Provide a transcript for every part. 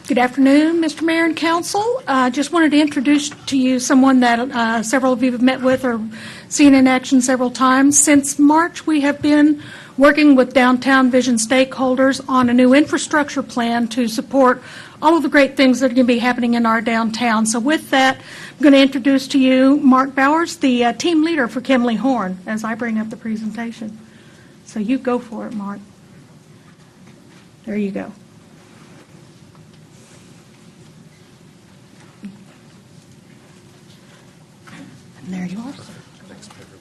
Good afternoon, Mr. Mayor and Council. Just wanted to introduce to you someone that several of you have met with or seen in action several times. Since March, we have been working with Downtown Vision stakeholders on a new infrastructure plan to support all of the great things that are going to be happening in our downtown. So with that, I'm going to introduce to you Mark Bowers, the team leader for Kimley Horn, as I bring up the presentation. So you go for it, Mark. There you go. And there you are. Thanks, Beverly.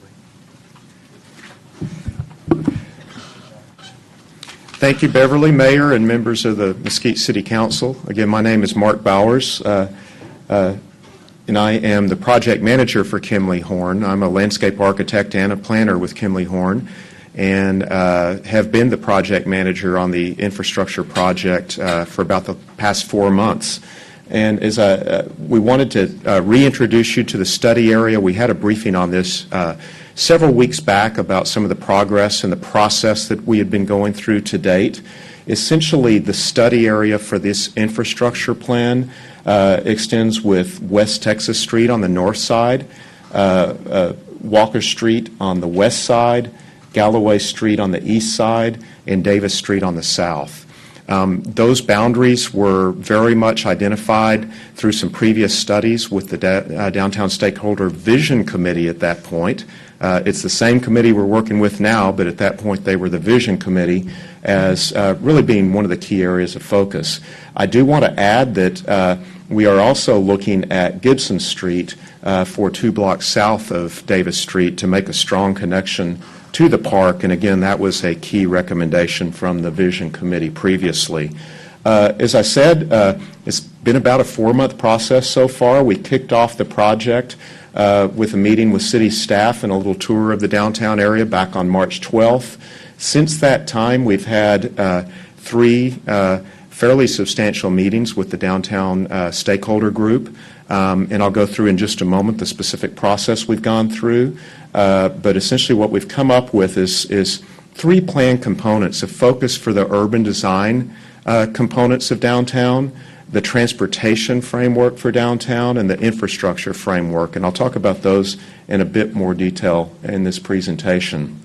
Thank you, Beverly, Mayor, and members of the Mesquite City Council. Again, my name is Mark Bowers, and I am the project manager for Kimley Horn. I'm a landscape architect and a planner with Kimley Horn, and have been the project manager on the infrastructure project for about the past 4 months. And as we wanted to reintroduce you to the study area. We had a briefing on this several weeks back about some of the progress and the process that we had been going through to date. Essentially, the study area for this infrastructure plan extends with West Texas Street on the north side, Walker Street on the west side, Galloway Street on the east side, and Davis Street on the south. Those boundaries were very much identified through some previous studies with the Downtown Stakeholder Vision Committee at that point. It's the same committee we're working with now, but at that point they were the Vision Committee as really being one of the key areas of focus. I do want to add that we are also looking at Gibson Street for 2 blocks south of Davis Street to make a strong connection to the park, and again, that was a key recommendation from the Vision Committee previously. As I said, it's been about a 4-month process so far. We kicked off the project with a meeting with city staff and a little tour of the downtown area back on March 12th. Since that time, we've had 3 fairly substantial meetings with the downtown stakeholder group, and I'll go through in just a moment the specific process we've gone through. But essentially what we've come up with is 3 plan components: a focus for the urban design components of downtown, the transportation framework for downtown, and the infrastructure framework. And I'll talk about those in a bit more detail in this presentation.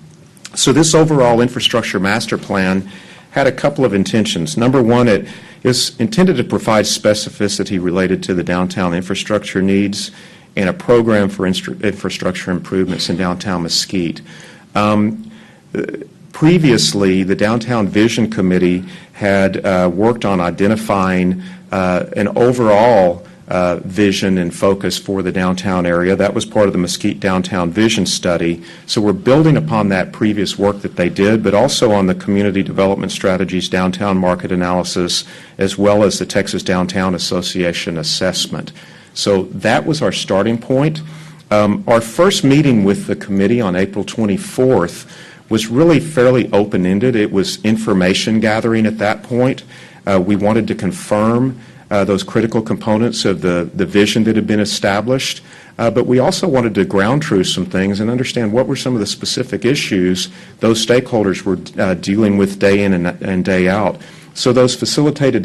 So this overall infrastructure master plan had a couple of intentions. Number one, it is intended to provide specificity related to the downtown infrastructure needs and a program for infrastructure improvements in downtown Mesquite. Previously, the Downtown Vision Committee had worked on identifying an overall vision and focus for the downtown area. That was part of the Mesquite Downtown Vision Study. So we're building upon that previous work that they did, but also on the Community Development Strategies Downtown Market Analysis, as well as the Texas Downtown Association Assessment. So that was our starting point. Our first meeting with the committee on April 24th was really fairly open-ended. It was information gathering at that point. We wanted to confirm those critical components of the vision that had been established, but we also wanted to ground truth some things and understand what were some of the specific issues those stakeholders were dealing with day in and day out. So those facilitated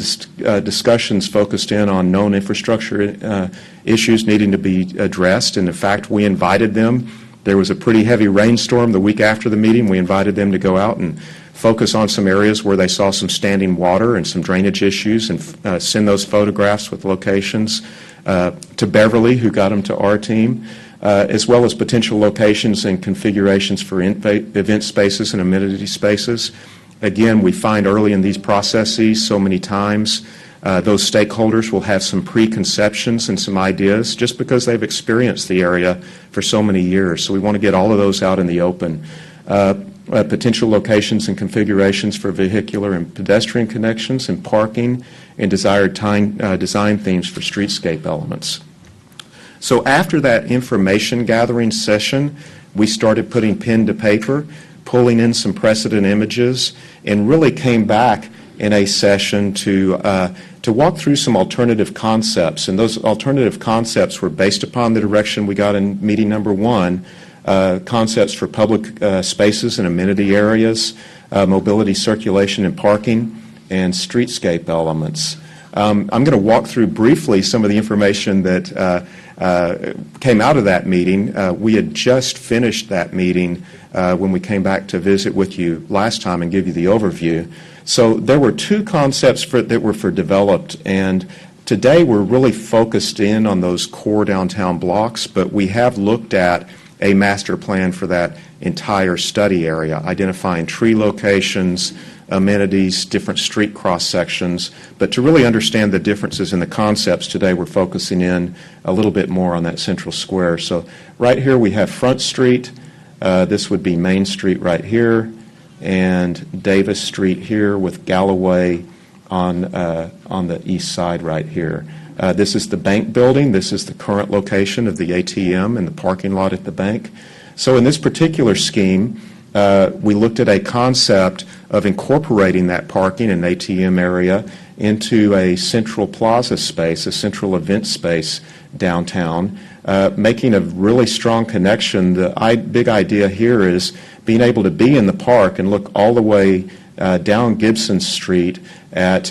discussions focused in on known infrastructure issues needing to be addressed, and in fact we invited them. There was a pretty heavy rainstorm the week after the meeting. We invited them to go out and focus on some areas where they saw some standing water and some drainage issues, and send those photographs with locations to Beverly, who got them to our team, as well as potential locations and configurations for event spaces and amenity spaces. Again, we find early in these processes so many times those stakeholders will have some preconceptions and some ideas just because they've experienced the area for so many years. So we want to get all of those out in the open. Potential locations and configurations for vehicular and pedestrian connections and parking, and desired design themes for streetscape elements. So after that information gathering session, we started putting pen to paper, pulling in some precedent images, and really came back in a session to walk through some alternative concepts. And those alternative concepts were based upon the direction we got in meeting number 1, concepts for public spaces and amenity areas, mobility, circulation, and parking, and streetscape elements. I'm going to walk through briefly some of the information that came out of that meeting. We had just finished that meeting when we came back to visit with you last time and give you the overview. So there were two concepts that were developed, and today we're really focused in on those core downtown blocks, but we have looked at a master plan for that entire study area, identifying tree locations, amenities, different street cross sections. But to really understand the differences in the concepts today, we're focusing in a little bit more on that central square. So right here we have Front Street. This would be Main Street right here, and Davis Street here with Galloway on the east side right here. This is the bank building. This is the current location of the ATM and the parking lot at the bank. So in this particular scheme, we looked at a concept of incorporating that parking and ATM area into a central plaza space, a central event space downtown, making a really strong connection. The big idea here is being able to be in the park and look all the way down Gibson Street at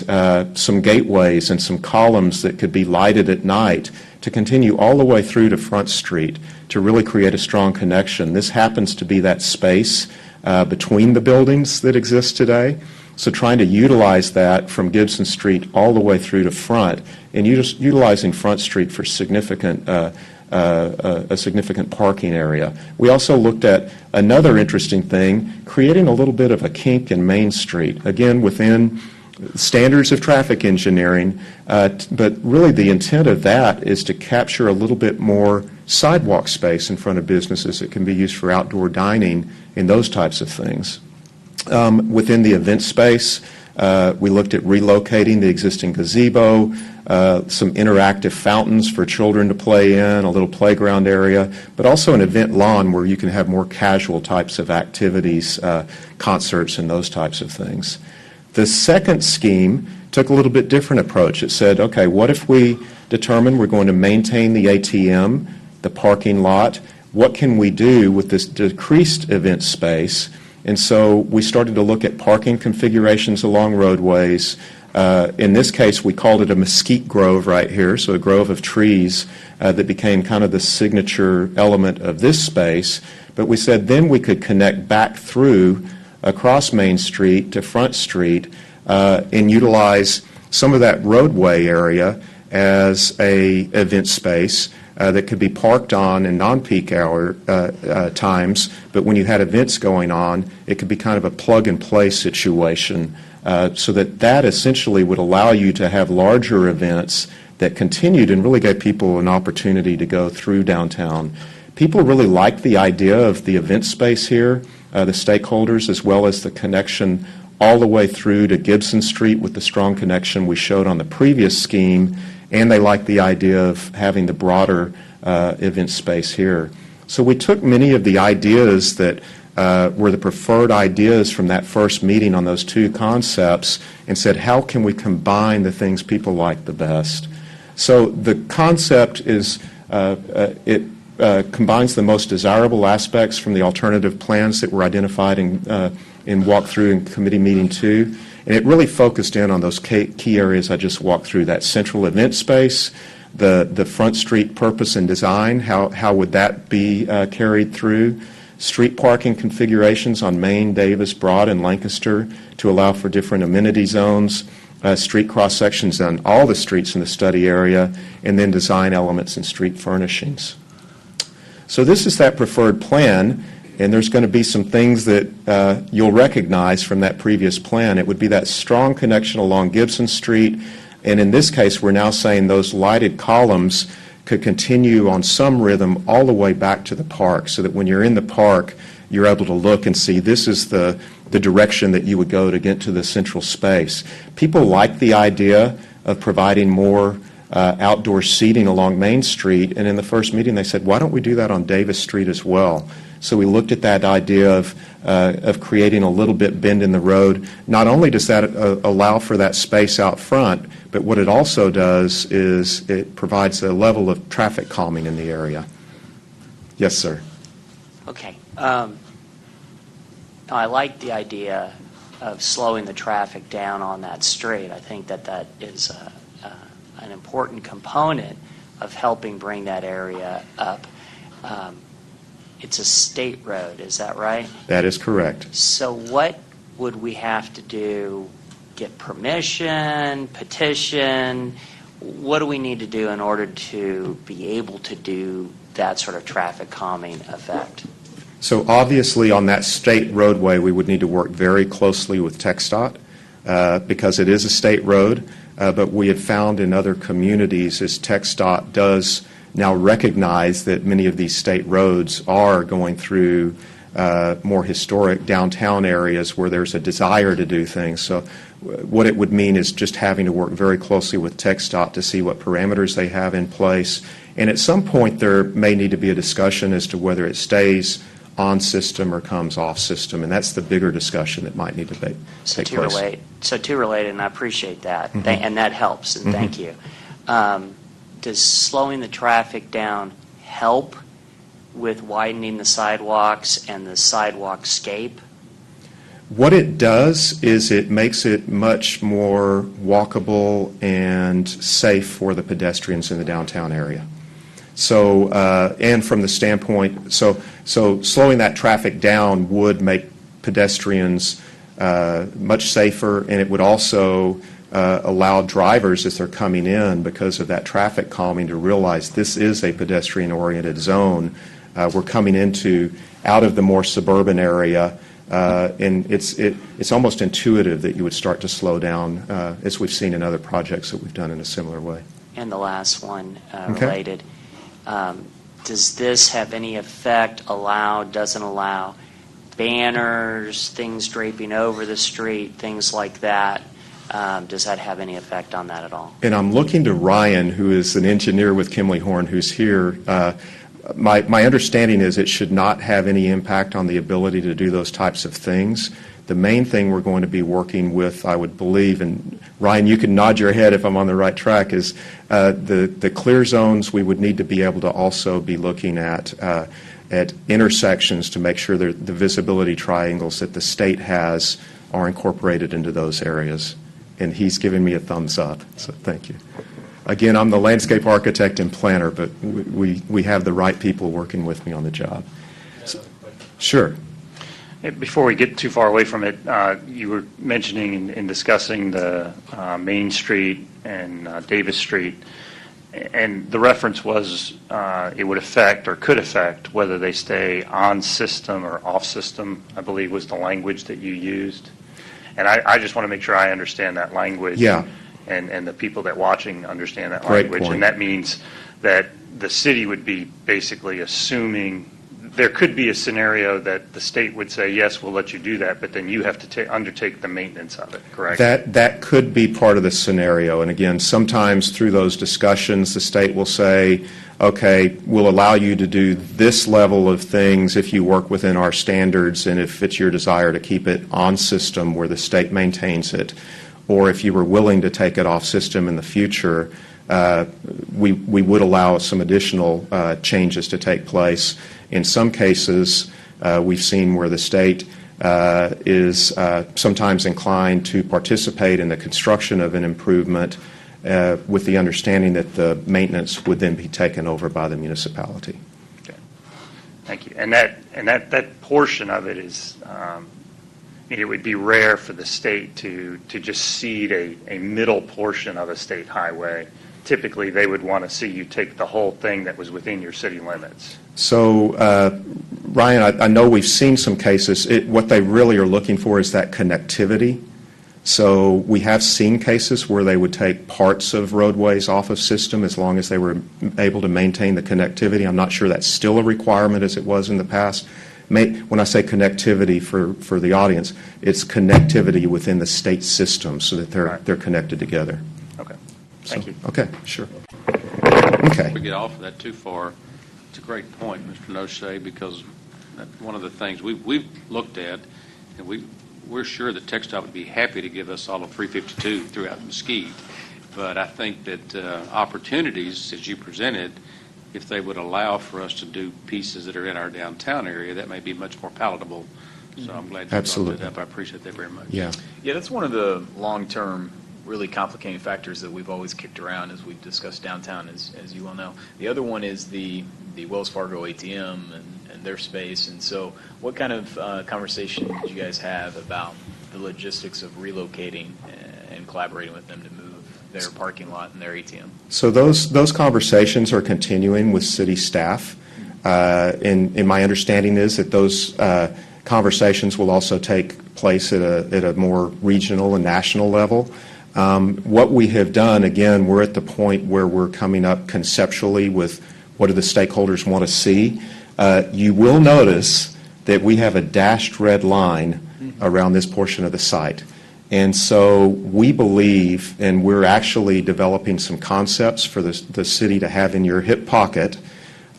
some gateways and some columns that could be lighted at night to continue all the way through to Front Street to really create a strong connection. This happens to be that space between the buildings that exist today. So trying to utilize that from Gibson Street all the way through to Front, and utilizing Front Street for a significant parking area. We also looked at another interesting thing, creating a little bit of a kink in Main Street, again within standards of traffic engineering, but really the intent of that is to capture a little bit more sidewalk space in front of businesses that can be used for outdoor dining and those types of things. Within the event space, we looked at relocating the existing gazebo, some interactive fountains for children to play in, a little playground area, but also an event lawn where you can have more casual types of activities, concerts and those types of things. The second scheme took a little bit different approach. It said, okay, what if we determine we're going to maintain the ATM, the parking lot? What can we do with this decreased event space? And so we started to look at parking configurations along roadways. In this case, we called it a mesquite grove right here, so a grove of trees that became kind of the signature element of this space. But we said then we could connect back through across Main Street to Front Street and utilize some of that roadway area as a event space that could be parked on in non-peak hour times, but when you had events going on, it could be kind of a plug-and-play situation, so that essentially would allow you to have larger events that continued and really gave people an opportunity to go through downtown. People really liked the idea of the event space here, the stakeholders, as well as the connection all the way through to Gibson Street with the strong connection we showed on the previous scheme, and they liked the idea of having the broader event space here. So we took many of the ideas that were the preferred ideas from that first meeting on those two concepts and said, how can we combine the things people like the best? So the concept is, it combines the most desirable aspects from the alternative plans that were identified in walkthrough in committee meeting 2. And it really focused in on those key areas I just walked through, that central event space, the Front Street purpose and design, how would that be carried through, street parking configurations on Main, Davis, Broad, and Lancaster to allow for different amenity zones, street cross sections on all the streets in the study area, and then design elements and street furnishings. So this is that preferred plan. And there's going to be some things that you'll recognize from that previous plan. It would be that strong connection along Gibson Street. And in this case, we're now saying those lighted columns could continue on some rhythm all the way back to the park, so that when you're in the park, you're able to look and see this is the direction that you would go to get to the central space. People like the idea of providing more outdoor seating along Main Street. And in the first meeting, they said, why don't we do that on Davis Street as well? So we looked at that idea of creating a little bit bend in the road. Not only does that allow for that space out front, but what it also does is it provides a level of traffic calming in the area. Yes, sir. Okay. I like the idea of slowing the traffic down on that street. I think that is an important component of helping bring that area up. It's a state road, is that right? That is correct. So what would we have to do? Get permission, petition? What do we need to do in order to be able to do that sort of traffic calming effect? So obviously on that state roadway, we would need to work very closely with TxDOT because it is a state road, but we have found in other communities as TxDOT does now recognize that many of these state roads are going through more historic downtown areas where there's a desire to do things. So what it would mean is just having to work very closely with TxDOT to see what parameters they have in place. And at some point there may need to be a discussion as to whether it stays on system or comes off system, and that's the bigger discussion that might need to take place. So two related, and I appreciate that, Mm-hmm. and that helps, and thank you. Does slowing the traffic down help with widening the sidewalks and the sidewalk scape? What it does is it makes it much more walkable and safe for the pedestrians in the downtown area. So, and from the standpoint, so slowing that traffic down would make pedestrians much safer, and it would also allow drivers as they're coming in because of that traffic calming to realize this is a pedestrian-oriented zone. We're coming out of the more suburban area, and it's almost intuitive that you would start to slow down, as we've seen in other projects that we've done in a similar way. And the last one related. Does this have any effect, doesn't allow, banners, things draping over the street, things like that? Does that have any effect on that at all? And I'm looking to Ryan, who is an engineer with Kimley Horn, who's here. My understanding is it should not have any impact on the ability to do those types of things. The main thing we're going to be working with, I would believe, and Ryan, you can nod your head if I'm on the right track, is the clear zones. We would need to be able to also be looking at intersections to make sure that the visibility triangles that the state has are incorporated into those areas. And he's giving me a thumbs up, so thank you. Again, I'm the landscape architect and planner, but we have the right people working with me on the job. So, sure. Before we get too far away from it, you were mentioning in discussing the Main Street and Davis Street, and the reference was it would affect or could affect whether they stay on system or off system, I believe was the language that you used. And I just want to make sure I understand that language. Yeah. And the people that watching understand that Great language. point. And that means that the city would be basically assuming there could be a scenario that the state would say, yes, we'll let you do that, but then you have to undertake the maintenance of it, correct? That could be part of the scenario. And again, sometimes through those discussions, the state will say, okay, we'll allow you to do this level of things if you work within our standards and if it's your desire to keep it on system where the state maintains it, or if you were willing to take it off system in the future, we would allow some additional changes to take place. In some cases, we've seen where the state is sometimes inclined to participate in the construction of an improvement with the understanding that the maintenance would then be taken over by the municipality. Okay. Thank you. And that portion of it is, it would be rare for the state to just cede a middle portion of a state highway. Typically, they would want to see you take the whole thing that was within your city limits. So, Ryan, I know we've seen some cases. What they really are looking for is that connectivity. So we have seen cases where they would take parts of roadways off of system as long as they were able to maintain the connectivity. I'm not sure that's still a requirement as it was in the past. When I say connectivity for the audience, it's connectivity within the state system so that they're connected together. Okay. Thank you. Okay, sure. Okay. If we get off of that too far, it's a great point, Mr. Noche, because one of the things we've looked at, and we're sure that TxDOT would be happy to give us all of 352 throughout Mesquite, but I think that opportunities, as you presented, if they would allow for us to do pieces that are in our downtown area, that may be much more palatable. So I'm glad you brought that up. I appreciate that very much. Yeah. Yeah, that's one of the long-term really complicating factors that we've always kicked around as we've discussed downtown, as you well know. The other one is the Wells Fargo ATM and their space. And so what kind of conversation did you guys have about the logistics of relocating and collaborating with them to move their parking lot and their ATM? So those conversations are continuing with city staff. And my understanding is that those conversations will also take place at a more regional and national level. What we have done, again, we're at the point where we're coming up conceptually with what do the stakeholders want to see. You will notice that we have a dashed red line around this portion of the site. And so we believe, and we're actually developing some concepts for the city to have in your hip pocket,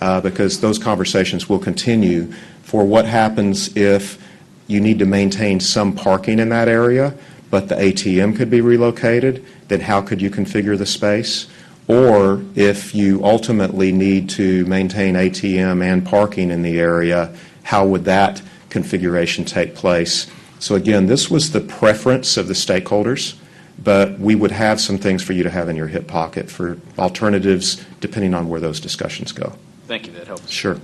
because those conversations will continue for what happens if you need to maintain some parking in that area, but the ATM could be relocated, then how could you configure the space? Or if you ultimately need to maintain ATM and parking in the area, how would that configuration take place? So again, this was the preference of the stakeholders, but we would have some things for you to have in your hip pocket for alternatives depending on where those discussions go. Thank you, that helps. Sure.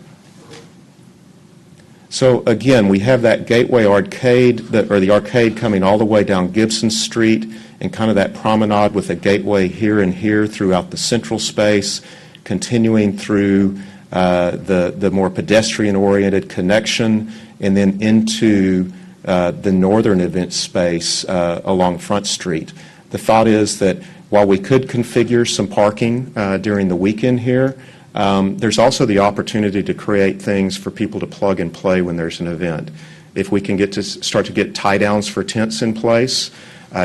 So again, we have that Gateway Arcade, or the arcade coming all the way down Gibson Street, and kind of that promenade with a gateway here and here throughout the central space, continuing through the more pedestrian-oriented connection, and then into the northern event space along Front Street. The thought is that while we could configure some parking during the weekend here, there's also the opportunity to create things for people to plug and play when there's an event. If we can start to get tie-downs for tents in place,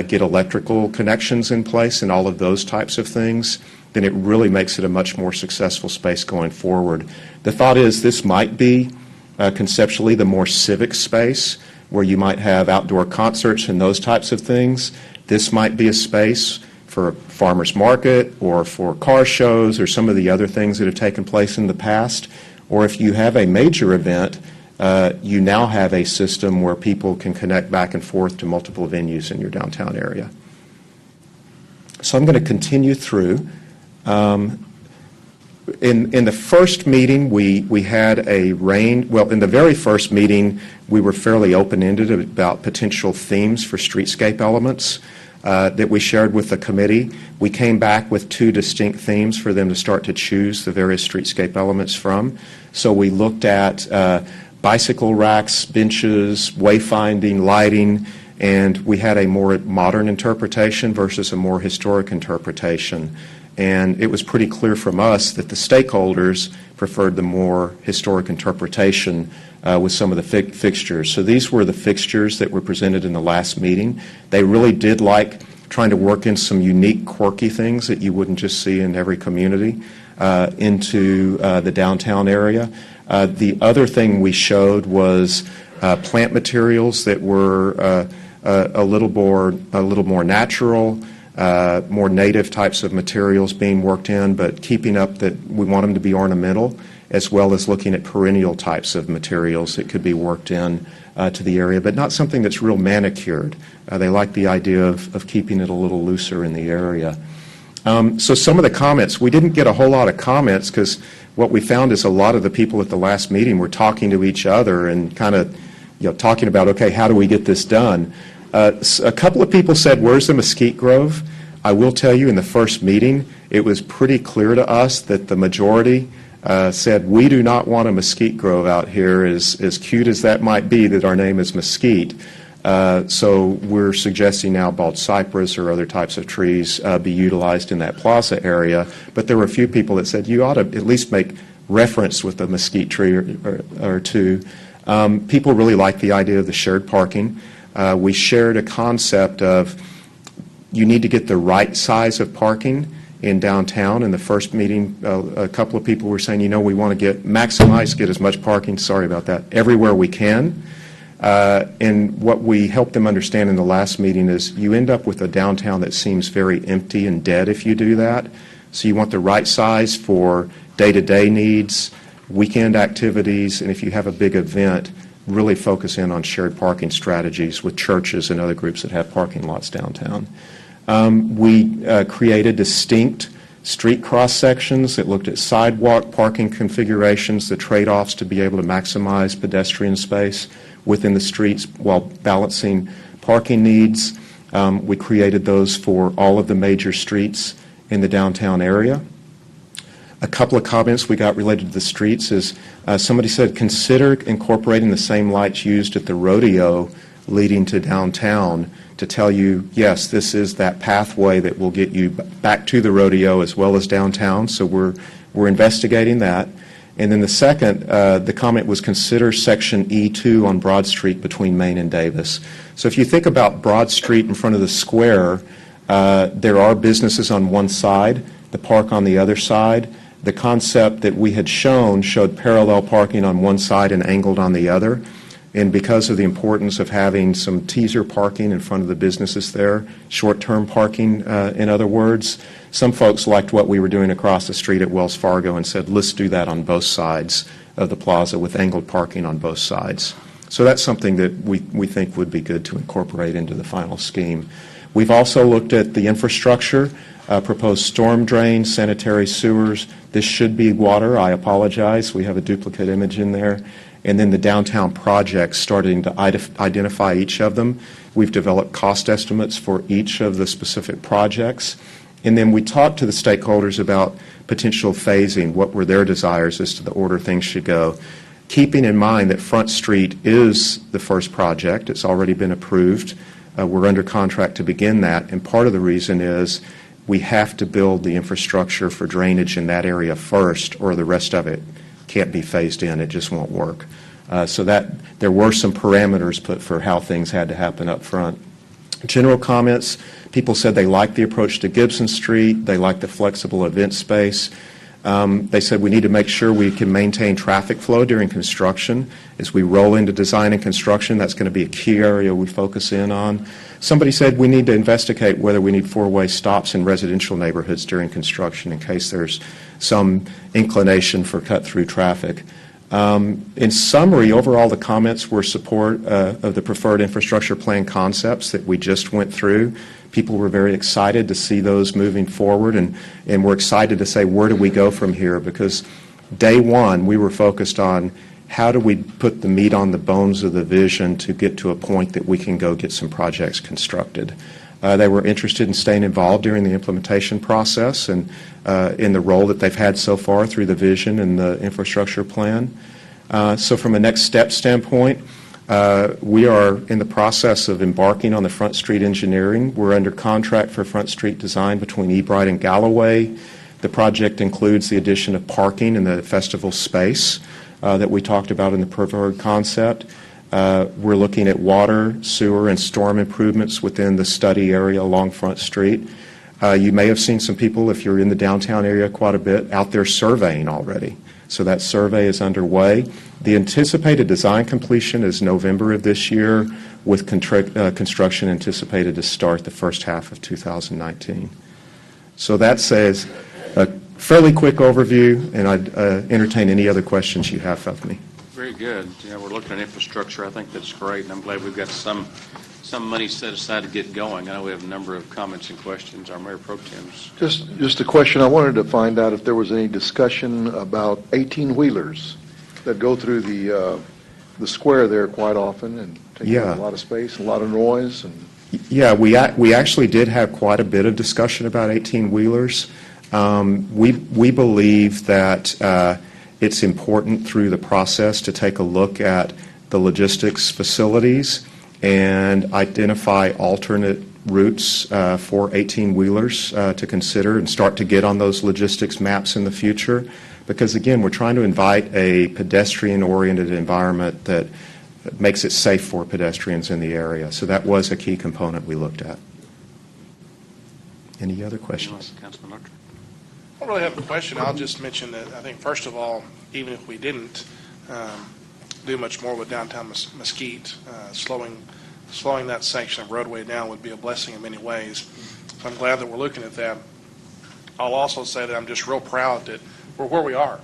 get electrical connections in place and all of those types of things, then it really makes it a much more successful space going forward. The thought is this might be conceptually the more civic space where you might have outdoor concerts and those types of things. This might be a space for a farmer's market or for car shows or some of the other things that have taken place in the past. Or if you have a major event, you now have a system where people can connect back and forth to multiple venues in your downtown area. So I'm going to continue through. In the first meeting, we had a range. Well, in the very first meeting, we were fairly open-ended about potential themes for streetscape elements that we shared with the committee. We came back with two distinct themes for them to start to choose the various streetscape elements from. So we looked at bicycle racks, benches, wayfinding, lighting, and we had a more modern interpretation versus a more historic interpretation. And it was pretty clear from us that the stakeholders preferred the more historic interpretation with some of the fixtures. So these were the fixtures that were presented in the last meeting. They really did like trying to work in some unique, quirky things that you wouldn't just see in every community into the downtown area. The other thing we showed was plant materials that were a little more natural, more native types of materials being worked in, but keeping up that we want them to be ornamental, as well as looking at perennial types of materials that could be worked in to the area, but not something that's real manicured. They like the idea of keeping it a little looser in the area. So some of the comments, we didn't get a whole lot of comments because what we found is a lot of the people at the last meeting were talking to each other and kind of talking about, okay, how do we get this done? A couple of people said, where's the Mesquite Grove? I will tell you, in the first meeting, it was pretty clear to us that the majority said, we do not want a Mesquite Grove out here, as cute as that might be that our name is Mesquite. So we're suggesting now bald cypress or other types of trees be utilized in that plaza area. But there were a few people that said, you ought to at least make reference with a mesquite tree or two. People really like the idea of the shared parking. We shared a concept of you need to get the right size of parking in downtown. In the first meeting, a couple of people were saying, we want to get as much parking, sorry about that, everywhere we can. And what we helped them understand in the last meeting is you end up with a downtown that seems very empty and dead if you do that. So you want the right size for day-to-day needs, weekend activities, and if you have a big event, really focus in on shared parking strategies with churches and other groups that have parking lots downtown. We created distinct street cross-sections that looked at sidewalk parking configurations, the trade-offs to be able to maximize pedestrian space within the streets while balancing parking needs. We created those for all of the major streets in the downtown area. A couple of comments we got related to the streets is somebody said, consider incorporating the same lights used at the rodeo leading to downtown to tell you, yes, this is that pathway that will get you back to the rodeo as well as downtown. So we're investigating that. And then the second, the comment was consider section E2 on Broad Street between Main and Davis. So if you think about Broad Street in front of the square, there are businesses on one side, the park on the other side. The concept that we had showed parallel parking on one side and angled on the other. And because of the importance of having some teaser parking in front of the businesses there, short-term parking, in other words, some folks liked what we were doing across the street at Wells Fargo and said, let's do that on both sides of the plaza with angled parking on both sides. So that's something that we think would be good to incorporate into the final scheme. We've also looked at the infrastructure, proposed storm drains, sanitary sewers. This should be water. I apologize. We have a duplicate image in there. And then the downtown projects, starting to identify each of them. We've developed cost estimates for each of the specific projects. And then we talked to the stakeholders about potential phasing, what were their desires as to the order things should go, keeping in mind that Front Street is the first project. It's already been approved. We're under contract to begin that, and part of the reason is we have to build the infrastructure for drainage in that area first, or the rest of it can't be phased in. It just won't work. So that there were some parameters put for how things had to happen up front. General comments, people said they liked the approach to Gibson Street. They liked the flexible event space. They said we need to make sure we can maintain traffic flow during construction. As we roll into design and construction, that's going to be a key area we focus in on. Somebody said we need to investigate whether we need four-way stops in residential neighborhoods during construction in case there's some inclination for cut-through traffic. In summary, overall, the comments were support of the preferred infrastructure plan concepts that we just went through. People were very excited to see those moving forward, and we're excited to say, where do we go from here? Because day one, we were focused on how do we put the meat on the bones of the vision to get to a point that we can go get some projects constructed. They were interested in staying involved during the implementation process and in the role that they've had so far through the vision and the infrastructure plan. So from a next step standpoint, we are in the process of embarking on the Front Street engineering. We're under contract for Front Street design between eBrite and Galloway. The project includes the addition of parking in the festival space that we talked about in the preferred concept. We're looking at water, sewer, and storm improvements within the study area along Front Street. You may have seen some people, if you're in the downtown area quite a bit, out there surveying already. So that survey is underway. The anticipated design completion is November of this year, with construction anticipated to start the first half of 2019. So that says a fairly quick overview, and I'd entertain any other questions you have of me. Very good. Yeah, we're looking at infrastructure. I think that's great, and I'm glad we've got some money set aside to get going. I know we have a number of comments and questions. Our Mayor Pro Tem's. Just a question. I wanted to find out if there was any discussion about 18-wheelers that go through the square there quite often and take up a lot of space, a lot of noise. And yeah, we actually did have quite a bit of discussion about 18-wheelers. We believe that it's important through the process to take a look at the logistics facilities and identify alternate routes for 18-wheelers to consider and start to get on those logistics maps in the future. Because, again, we're trying to invite a pedestrian-oriented environment that makes it safe for pedestrians in the area. So that was a key component we looked at. Any other questions? Councilman Luttrell. I don't really have a question. I'll just mention that I think, first of all, even if we didn't do much more with downtown Mesquite, slowing that section of roadway down would be a blessing in many ways. So I'm glad that we're looking at that. I'll also say that I'm just real proud that we're where we are.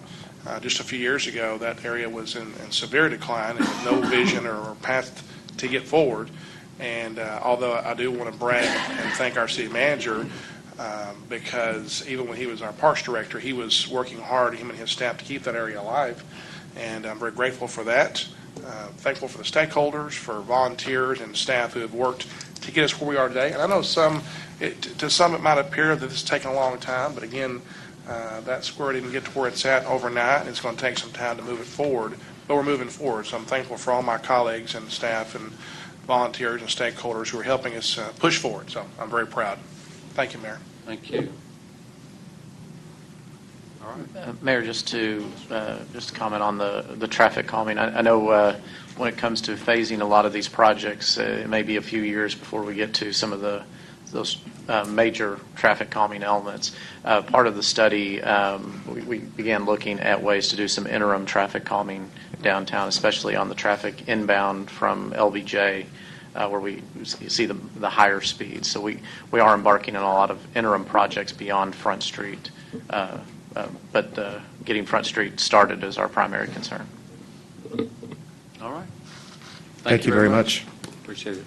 Just a few years ago, that area was in severe decline and with no vision or path to get forward. And although I do want to brag and thank our city manager, because even when he was our parks director, he was working hard, him and his staff, to keep that area alive. And I'm very grateful for that. Thankful for the stakeholders, for volunteers and staff who have worked to get us where we are today. And I know to some it might appear that this has taken a long time, but again, that square didn't get to where it's at overnight, and it's going to take some time to move it forward. But we're moving forward, so I'm thankful for all my colleagues and staff and volunteers and stakeholders who are helping us push forward. So I'm very proud. Thank you, Mayor. Thank you. All right. Mayor, just to comment on the traffic calming. I know when it comes to phasing a lot of these projects, it may be a few years before we get to some of those major traffic calming elements. Part of the study, we began looking at ways to do some interim traffic calming downtown, especially on the traffic inbound from LBJ, where we see the higher speeds. So we are embarking on a lot of interim projects beyond Front Street, but getting Front Street started is our primary concern. All right. Thank you very much. Appreciate it.